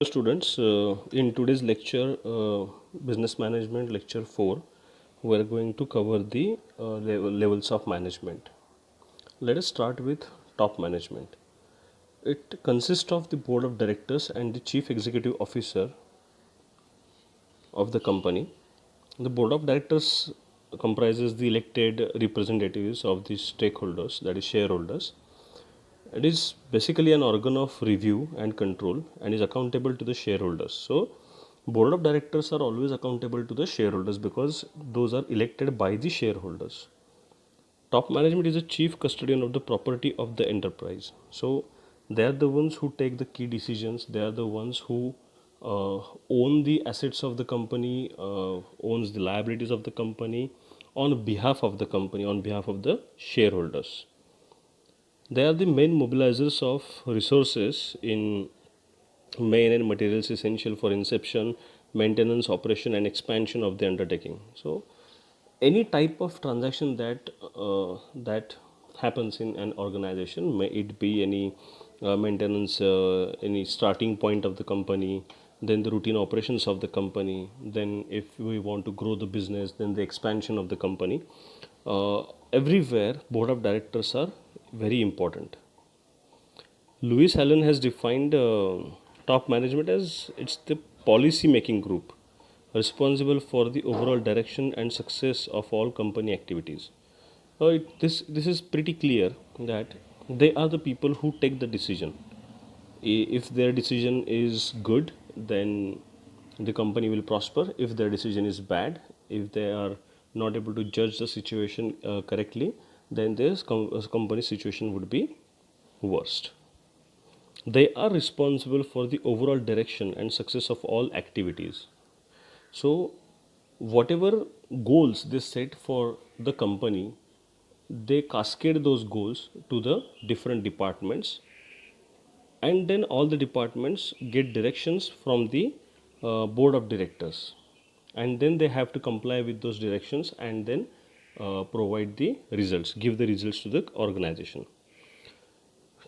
Students, in today's lecture, Business Management Lecture 4, we are going to cover the levels of management. Let us start with top management. It consists of the board of directors and the chief executive officer of the company. The board of directors comprises the elected representatives of the stakeholders, that is, shareholders. It is basically an organ of review and control and is accountable to the shareholders. So, board of directors are always accountable to the shareholders because those are elected by the shareholders. Top management is the chief custodian of the property of the enterprise. So, they are the ones who take the key decisions. They are the ones who own the assets of the company, owns the liabilities of the company on behalf of the company, on behalf of the shareholders. They are the main mobilizers of resources in main and materials essential for inception, maintenance, operation, and expansion of the undertaking. So, any type of transaction that happens in an organization, may it be any maintenance, any starting point of the company, then the routine operations of the company, then if we want to grow the business, then the expansion of the company. Everywhere, board of directors are very important. Lewis Allen has defined top management as it's the policy making group responsible for the overall direction and success of all company activities. This is pretty clear that they are the people who take the decision. If their decision is good, then the company will prosper. If their decision is bad, if they are not able to judge the situation correctly, then this company situation would be worst. They are responsible for the overall direction and success of all activities. So, whatever goals they set for the company, they cascade those goals to the different departments, and then all the departments get directions from the board of directors, and then they have to comply with those directions and then provide the results, give the results to the organization.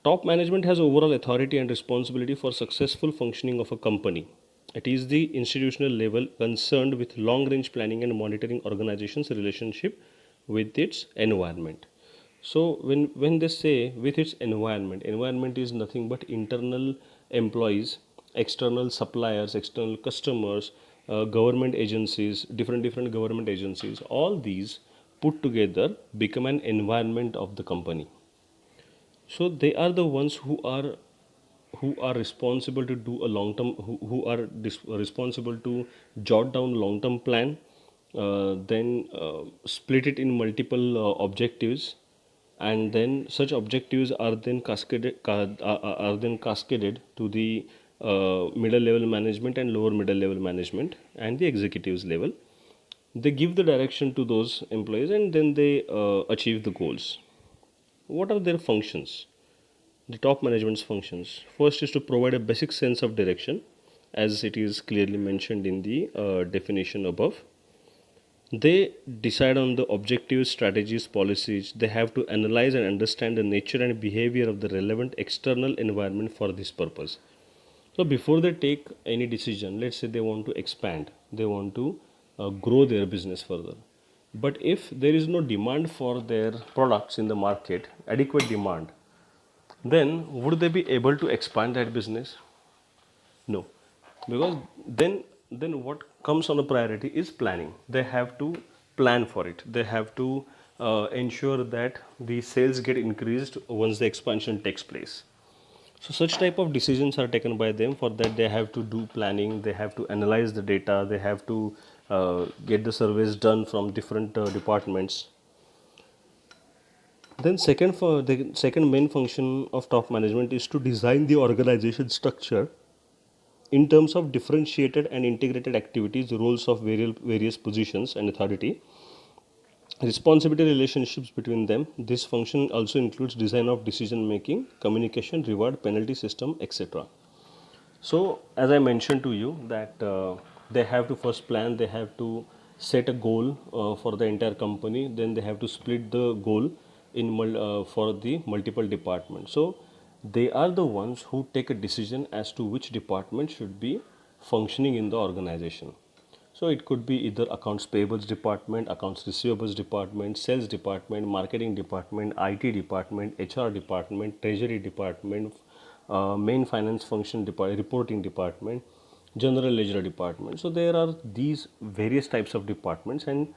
Top management has overall authority and responsibility for successful functioning of a company. It is the institutional level concerned with long range planning and monitoring organization's relationship with its environment. So when they say with its environment is nothing but internal employees, external suppliers, external customers, government agencies, different government agencies, all these put together become an environment of the company. So they are the ones who are responsible to do a long term, who are responsible to jot down long term plan, then split it in multiple objectives, and then such objectives are then cascaded to the middle level management and lower middle level management and the executives level. They give the direction to those employees and then they achieve the goals. What are their functions? The top management's functions. First is to provide a basic sense of direction, as it is clearly mentioned in the definition above. They decide on the objectives, strategies, policies. They have to analyze and understand the nature and behavior of the relevant external environment for this purpose. So, before they take any decision, let's say they want to expand, they want to grow their business further. But if there is no demand for their products in the market, adequate demand, then would they be able to expand that business? No, because then what comes on a priority is planning. They have to plan for it. They have to ensure that the sales get increased once the expansion takes place. So such type of decisions are taken by them. For that, they have to do planning. They have to analyze the data. They have to get the surveys done from different departments. Then second, for the second main function of top management is to design the organization structure in terms of differentiated and integrated activities, roles of various positions and authority, responsibility relationships between them. This function also includes design of decision making, communication, reward, penalty system, etc. So, as I mentioned to you that they have to first plan, they have to set a goal for the entire company, then they have to split the goal in for the multiple departments. So, they are the ones who take a decision as to which department should be functioning in the organization. So it could be either accounts payables department, accounts receivables department, sales department, marketing department, IT department, HR department, treasury department, main finance function department, reporting department, general ledger department. So there are these various types of departments, and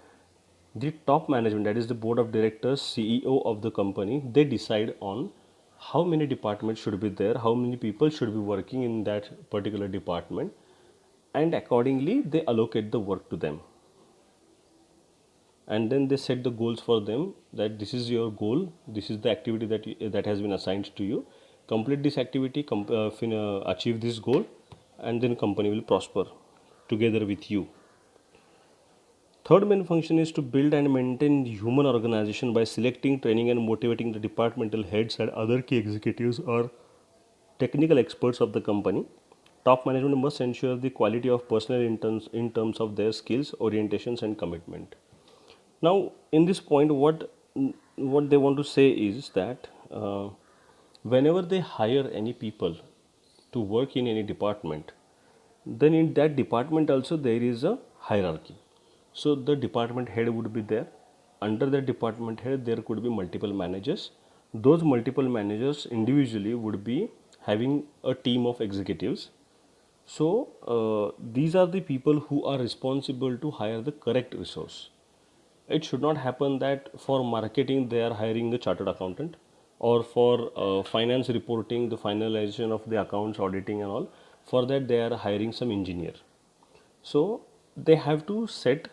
the top management, that is the board of directors, CEO of the company, they decide on how many departments should be there, how many people should be working in that particular department, and accordingly they allocate the work to them, and then they set the goals for them, that this is your goal, this is the activity that has been assigned to you, complete this activity, achieve this goal, and then company will prosper together with you. Third main function is to build and maintain human organization by selecting, training, and motivating the departmental heads and other key executives or technical experts of the company. Top management must ensure the quality of personnel in terms of their skills, orientations, and commitment. Now, in this point, what they want to say is that whenever they hire any people to work in any department, then in that department also there is a hierarchy. So the department head would be there. Under the department head, there could be multiple managers. Those multiple managers individually would be having a team of executives. So these are the people who are responsible to hire the correct resource. It should not happen that for marketing they are hiring the chartered accountant, or for finance reporting, the finalization of the accounts, auditing and all, for that they are hiring some engineer. So they have to set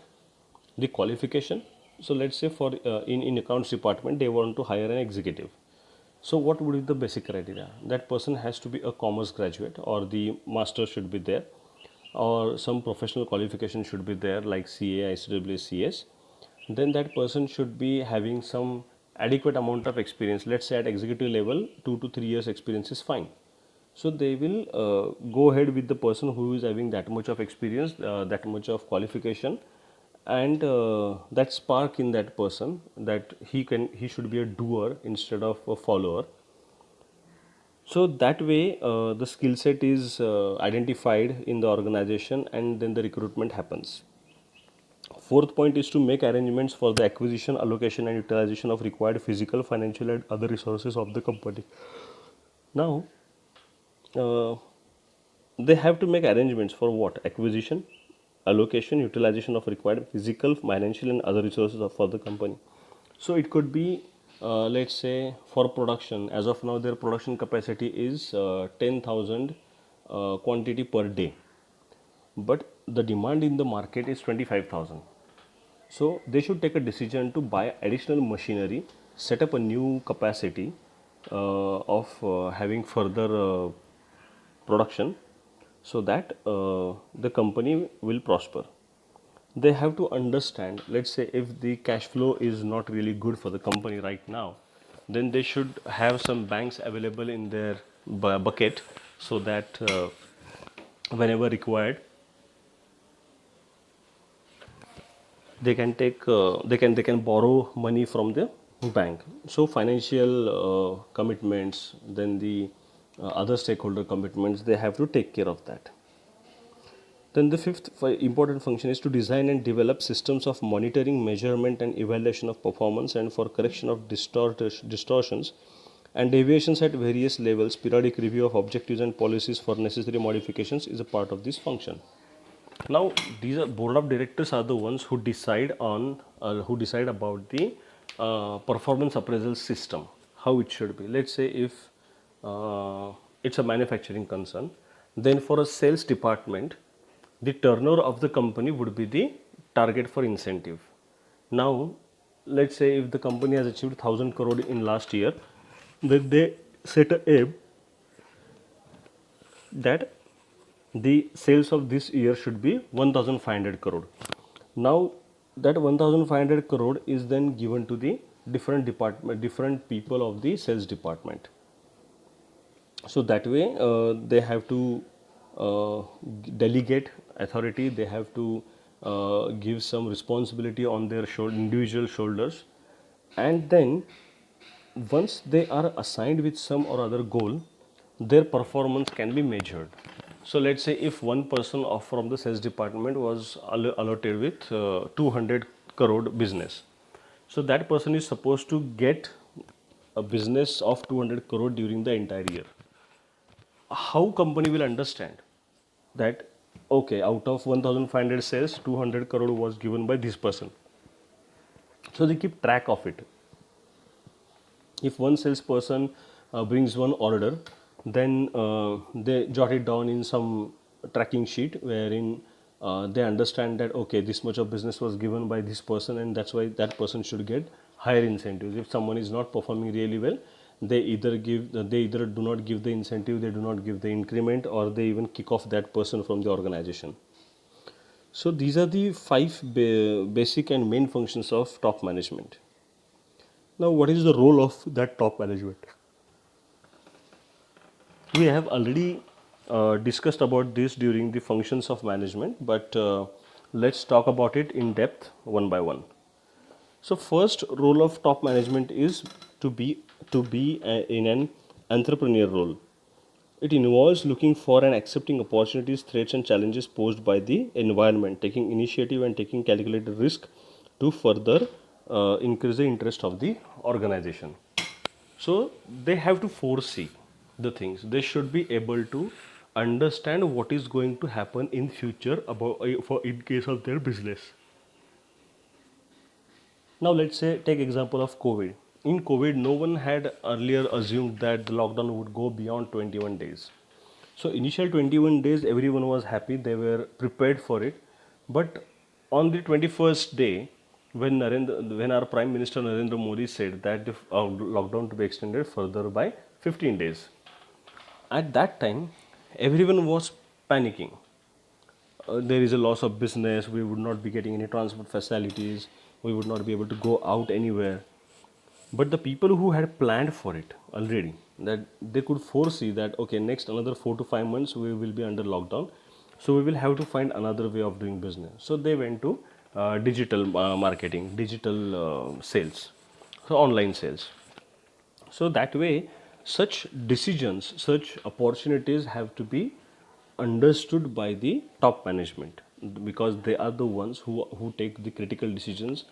the qualification. So let's say for in accounts department they want to hire an executive. So what would be the basic criteria? That person has to be a commerce graduate, or the master should be there, or some professional qualification should be there like CA, ICAA, CS. Then that person should be having some adequate amount of experience. Let's say at executive level, 2 to 3 years experience is fine. So they will go ahead with the person who is having that much of experience, that much of qualification, and that spark in that person, that he should be a doer instead of a follower. So that way the skill set is identified in the organization, and then the recruitment happens. Fourth point is to make arrangements for the acquisition, allocation, and utilization of required physical, financial, and other resources of the company. Now, uh, they have to make arrangements for what? Acquisition, allocation, utilization of required physical, financial, and other resources for the company. So it could be, let's say, for production. As of now, their production capacity is 10,000 quantity per day, but the demand in the market is 25,000. So they should take a decision to buy additional machinery, set up a new capacity of having further production, so that the company will prosper. They have to understand, let's say if the cash flow is not really good for the company right now, then they should have some banks available in their bucket, so that whenever required they can take they can borrow money from the bank. So financial commitments, then the other stakeholder commitments, they have to take care of that. Then the fifth important function is to design and develop systems of monitoring, measurement, and evaluation of performance, and for correction of distortions and deviations at various levels. Periodic review of objectives and policies for necessary modifications is a part of this function. Now, these are board of directors are the ones who decide about the performance appraisal system, how it should be. Let's say if it's a manufacturing concern, then for a sales department, the turnover of the company would be the target for incentive. Now, let's say if the company has achieved 1,000 crore in last year, then they set a aim that the sales of this year should be 1,500 crore. Now that 1,500 crore is then given to the different people of the sales department. So that way they have to delegate authority, they have to give some responsibility on their individual shoulders, and then once they are assigned with some or other goal, their performance can be measured. So let's say if one person from the sales department was allotted with 200 crore business, so that person is supposed to get a business of 200 crore during the entire year. How company will understand that, okay, out of 1500 sales, 200 crore was given by this person? So they keep track of it. If one salesperson brings one order, then they jot it down in some tracking sheet wherein they understand that, okay, this much of business was given by this person, and that's why that person should get higher incentives. If someone is not performing really well, they either do not give the incentive, they do not give the increment, or they even kick off that person from the organization. So these are the five basic and main functions of top management. Now, what is the role of that top management? We have already discussed about this during the functions of management, but let's talk about it in depth one by one. So, first role of top management is to be in an entrepreneur role. It involves looking for and accepting opportunities, threats, and challenges posed by the environment, taking initiative and taking calculated risk to further increase the interest of the organization. So they have to foresee the things. They should be able to understand what is going to happen in future about for in case of their business. Now let's say take example of COVID. In COVID, no one had earlier assumed that the lockdown would go beyond 21 days. So initial 21 days, everyone was happy. They were prepared for it. But on the 21st day, when our Prime Minister Narendra Modi said that the lockdown to be extended further by 15 days, at that time, everyone was panicking. There is a loss of business, we would not be getting any transport facilities, we would not be able to go out anywhere. But the people who had planned for it already, that they could foresee that, okay, next another 4 to 5 months we will be under lockdown, so we will have to find another way of doing business. So they went to digital marketing, digital sales, so online sales. So that way, such decisions, such opportunities have to be understood by the top management, because they are the ones who take the critical decisions.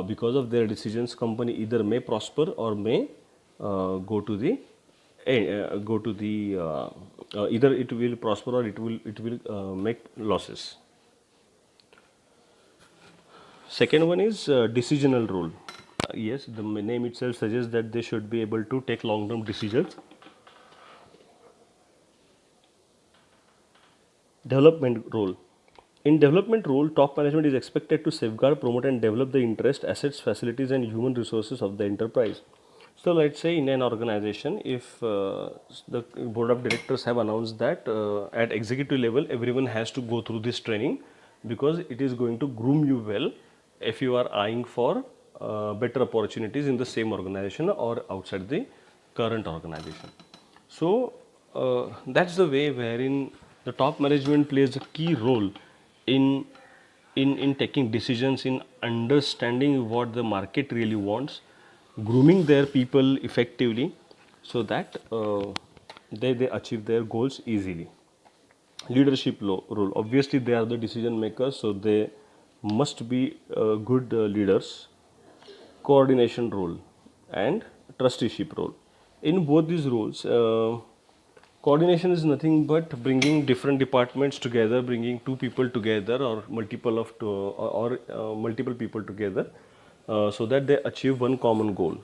Because of their decisions, company either may prosper or may go to the either it will prosper or it will make losses. Second one is decisional role. Yes, the name itself suggests that they should be able to take long term decisions. Development role. In development role, top management is expected to safeguard, promote, and develop the interest, assets, facilities, and human resources of the enterprise. So, let's say in an organization, if the board of directors have announced that at executive level, everyone has to go through this training because it is going to groom you well if you are eyeing for better opportunities in the same organization or outside the current organization. So that's the way wherein the top management plays a key role in in taking decisions, in understanding what the market really wants, grooming their people effectively, so that they achieve their goals easily. Leadership role. Obviously, they are the decision makers, so they must be good leaders. Coordination role and trusteeship role. In both these roles, coordination is nothing but bringing different departments together, bringing two people together or multiple of two, or multiple people together, so that they achieve one common goal.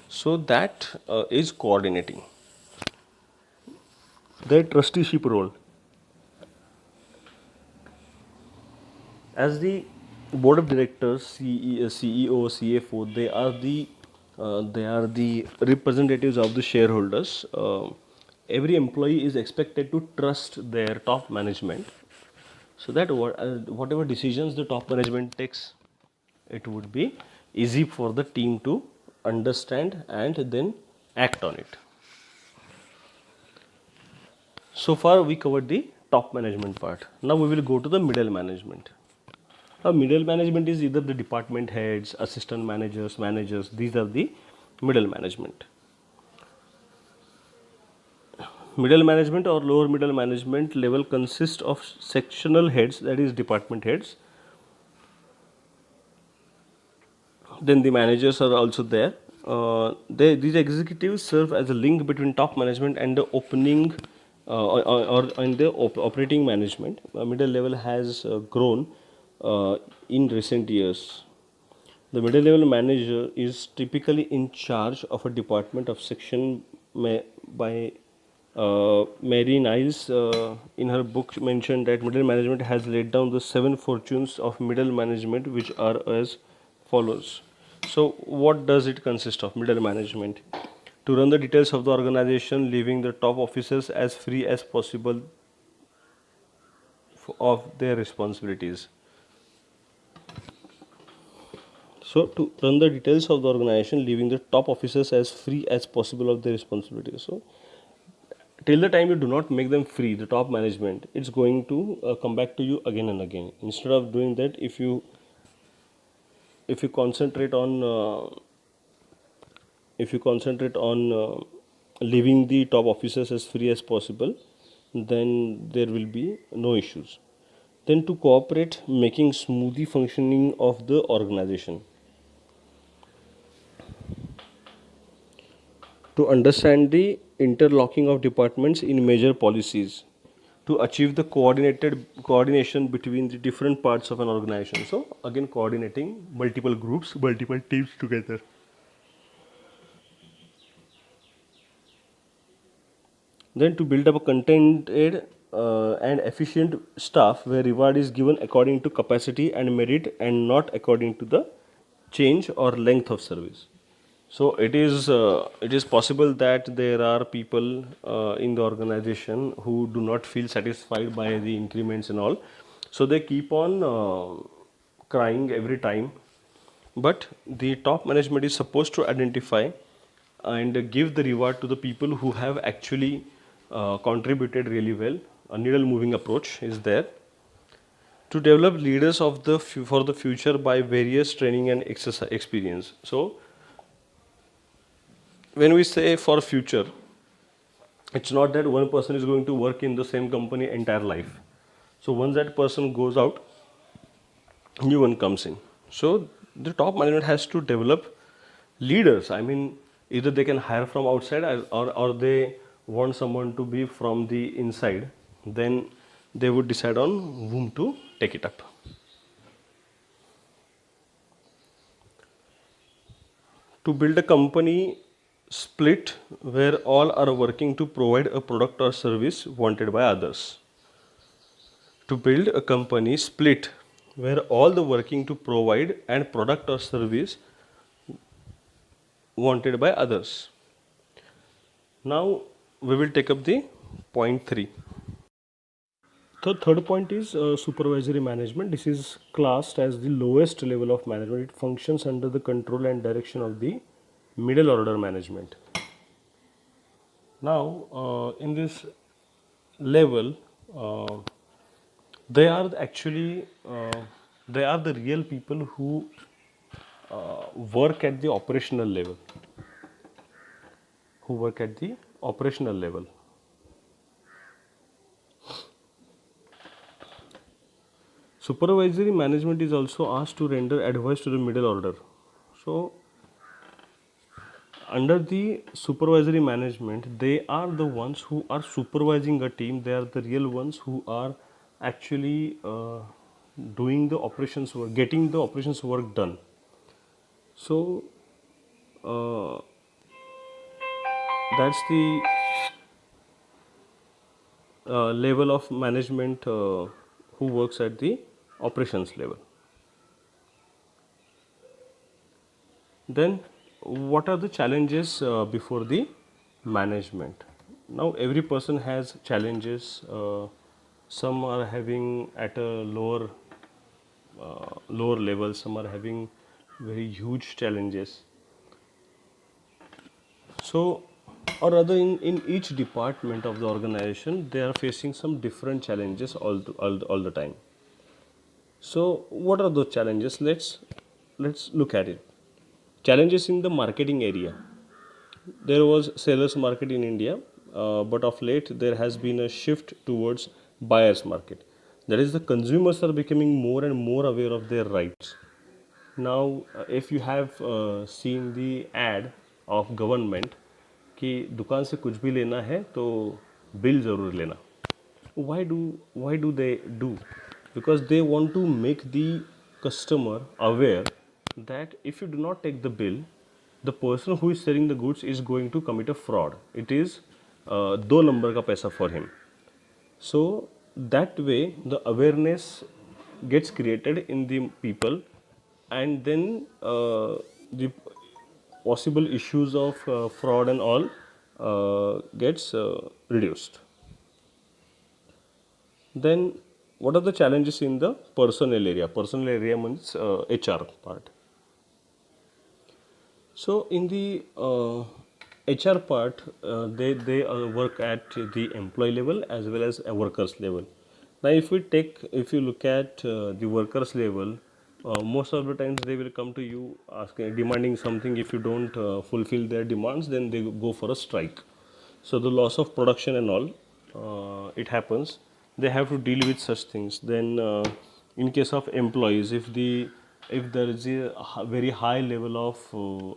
So that is coordinating. The trusteeship role. As the board of directors, CEO, CFO, they are the representatives of the shareholders. Every employee is expected to trust their top management, so that whatever decisions the top management takes, it would be easy for the team to understand and then act on it. So far we covered the top management part. Now we will go to the middle management. Now middle management is either the department heads, assistant managers, managers. These are the middle management. Middle management or lower middle management level consists of sectional heads, that is department heads. Then the managers are also there. These executives serve as a link between top management and the opening or in the operating management. Middle level has grown in recent years. The middle level manager is typically in charge of a department of section by Mary Niles in her book mentioned that middle management has laid down the 7 fortunes of middle management, which are as follows. So, what does it consist of? Middle management to run the details of the organization, leaving the top officers as free as possible of their responsibilities. So, to run the details of the organization, leaving the top officers as free as possible of their responsibilities. So, till the time you do not make them free, the top management, it's going to come back to you again and again. Instead of doing that, if you concentrate on leaving the top officers as free as possible, then there will be no issues. Then to cooperate, making smoothly functioning of the organization. To understand the interlocking of departments in major policies, to achieve the coordination between the different parts of an organization. So again, coordinating multiple groups, multiple teams together. Then to build up a contented and efficient staff where reward is given according to capacity and merit and not according to the change or length of service. So it is possible that there are people in the organization who do not feel satisfied by the increments and all, so they keep on crying every time. But the top management is supposed to identify and give the reward to the people who have actually contributed really well. A needle moving approach is there to develop leaders of for the future by various training and exercise experience. So when we say for future, it's not that one person is going to work in the same company entire life. So once that person goes out, new one comes in. So the top management has to develop leaders. I mean, either they can hire from outside or they want someone to be from the inside. Then they would decide on whom to take it up. To build a company split where all are working to provide a product or service wanted by others. To build a company split where all the working to provide and product or service wanted by others. Now we will take up the point 3. The third point is supervisory management. This is classed as the lowest level of management. It functions under the control and direction of the middle order management. Now, in this level, they are actually they are the real people who work at the operational level. Who work at the operational level. Supervisory management is also asked to render advice to the middle order. So, under the supervisory management, they are the ones who are supervising a team. They are the real ones who are actually doing the operations work, getting the operations work done. So, that's the level of management who works at the operations level. Then what are the challenges before the management? Now every person has challenges. Some are having at a lower level, some are having very huge challenges. So, or rather in each department of the organization, they are facing some different challenges all the time. So what are those challenges? Let's look at it. Challenges in the marketing area. There was sellers market in India. but of late there has been a shift towards buyer's market. That is, the consumers are becoming more and more aware of their rights. Now, if you have seen the ad of government कि दुकान से कुछ भी लेना है तो bill ज़रूर लेना. Why do they do? Because they want to make the customer aware that if you do not take the bill, the person who is selling the goods is going to commit a fraud. It is दो number का पैसा for him. So that way the awareness gets created in the people, and then the possible issues of fraud and all gets reduced. Then what are the challenges in the personal area? Personal area means HR part. So in the HR part, they work at the employee level as well as a workers level. Now, if you look at the workers level, most of the times they will come to you asking, demanding something. If you don't fulfill their demands, then they go for a strike. So the loss of production and all, it happens. They have to deal with such things. Then, in case of employees, if there is a very high level of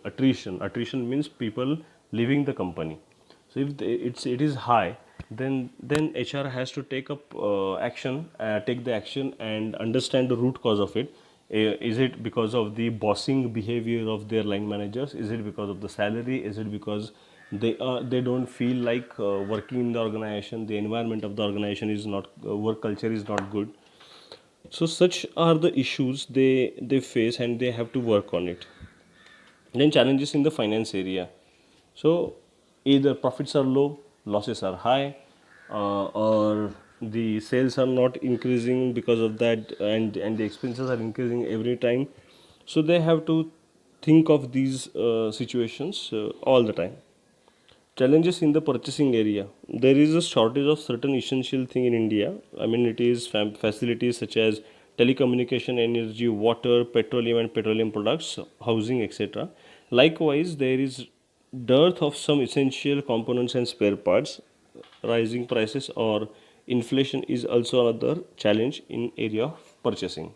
attrition means people leaving the company. So if it is high, then HR has to take up take the action and understand the root cause of it. Is it because of the bossing behavior of their line managers? Is it because of the salary? Is it because they don't feel like working in the organization? The environment of the organization is not work culture is not good. So such are the issues they face, and they have to work on it. Then challenges in the finance area. So either profits are low, losses are high, or the sales are not increasing because of that, and the expenses are increasing every time. So they have to think of these situations all the time. Challenges in the purchasing area. There is a shortage of certain essential thing in India. I mean, it is facilities such as telecommunication, energy, water, petroleum and petroleum products, housing, etc. Likewise, there is dearth of some essential components and spare parts. Rising prices or inflation is also another challenge in area of purchasing.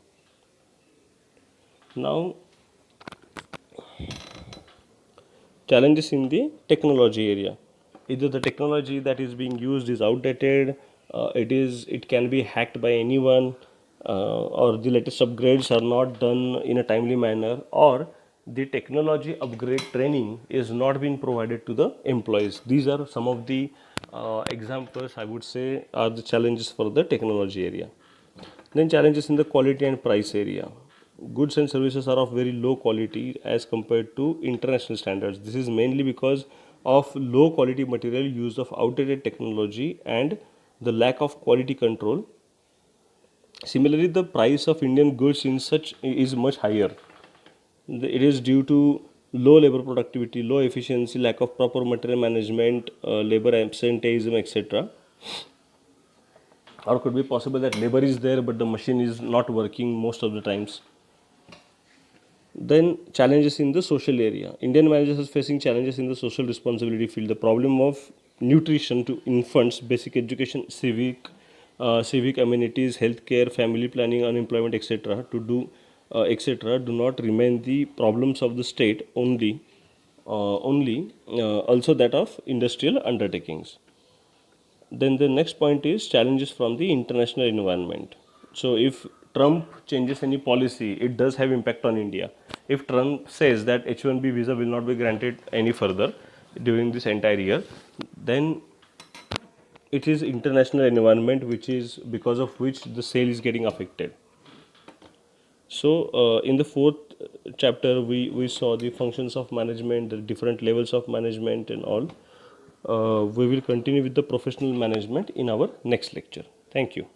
Now, challenges in the technology area. Either the technology that is being used is outdated, it can be hacked by anyone, or the latest upgrades are not done in a timely manner, or the technology upgrade training is not being provided to the employees. These are some of the examples I would say are the challenges for the technology area. Then challenges in the quality and price area. Goods and services are of very low quality as compared to international standards. This is mainly because of low quality material, use of outdated technology, and the lack of quality control. Similarly, the price of Indian goods in such is much higher. It is due to low labor productivity, low efficiency, lack of proper material management, labor absenteeism, etc. Or could be possible that labor is there but the machine is not working most of the times. Then challenges in the social area. Indian managers are facing challenges in the social responsibility field. The problem of nutrition to infants, basic education, civic amenities, healthcare, family planning, unemployment, etc. Do not remain the problems of the state only, also that of industrial undertakings. Then the next point is challenges from the international environment. So if Trump changes any policy, it does have impact on India. If Trump says that H1B visa will not be granted any further during this entire year, then it is international environment which is because of which the sale is getting affected. So in the fourth chapter, we saw the functions of management, the different levels of management and all. We will continue with the professional management in our next lecture. Thank you.